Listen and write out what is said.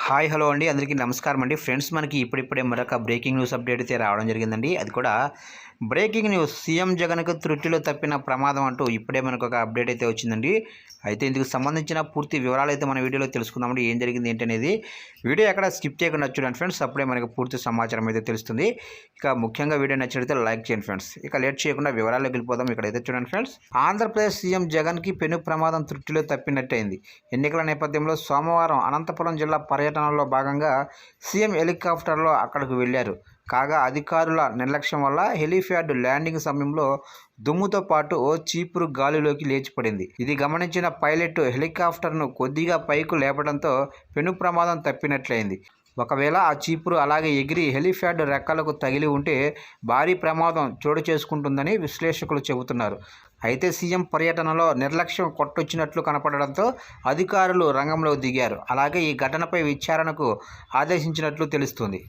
Hi hello అండి, అందరికీ నమస్కారం అండి. ఫ్రెండ్స్, మనకి ఇప్పుడిప్పుడే మరొక బ్రేకింగ్ న్యూస్ అప్డేట్ అయితే రావడం జరిగిందండి. అది కూడా బ్రేకింగ్ న్యూస్, సీఎం జగన్కు త్రుటిలో తప్పిన ప్రమాదం అంటూ ఇప్పుడే మనకు ఒక అప్డేట్ అయితే వచ్చిందండి. అయితే ఇందుకు సంబంధించిన పూర్తి వివరాలు అయితే మన వీడియోలో తెలుసుకుందామండి. ఏం జరిగింది ఏంటనేది వీడియో ఎక్కడ స్కిప్ చేయకుండా చూడండి ఫ్రెండ్స్. అప్పుడే మనకు పూర్తి సమాచారం అయితే తెలుస్తుంది. ఇక ముఖ్యంగా వీడియో నచ్చితే లైక్ చేయండి ఫ్రెండ్స్. ఇక లేట్ చేయకుండా వివరాల్లోకి వెళ్ళిపోదాం. ఇక్కడైతే చూడండి ఫ్రెండ్స్, ఆంధ్రప్రదేశ్ సీఎం జగన్కి పెను ప్రమాదం త్రుటిలో తప్పినట్టయింది. ఎన్నికల నేపథ్యంలో సోమవారం అనంతపురం జిల్లా పర్యటనలో భాగంగా సీఎం హెలికాప్టర్లో అక్కడికి వెళ్లారు. కాగా అధికారుల నిర్లక్ష్యం వల్ల హెలీప్యాడ్ ల్యాండింగ్ సమయంలో దుమ్ముతో పాటు ఓ చీపురు గాలిలోకి లేచిపడింది. ఇది గమనించిన పైలట్ హెలికాప్టర్ను కొద్దిగా పైకి లేపడంతో పెను ప్రమాదం తప్పినట్లయింది. ఒకవేళ ఆ చీపురు అలాగే ఎగిరి హెలీప్యాడ్ రెక్కలకు తగిలి ఉంటే భారీ ప్రమాదం చోటు చేసుకుంటుందని విశ్లేషకులు చెబుతున్నారు. అయితే సీఎం పర్యటనలో నిర్లక్ష్యం కొట్టొచ్చినట్లు కనపడడంతో అధికారులు రంగంలో దిగారు. అలాగే ఈ ఘటనపై విచారణకు ఆదేశించినట్లు తెలుస్తుంది.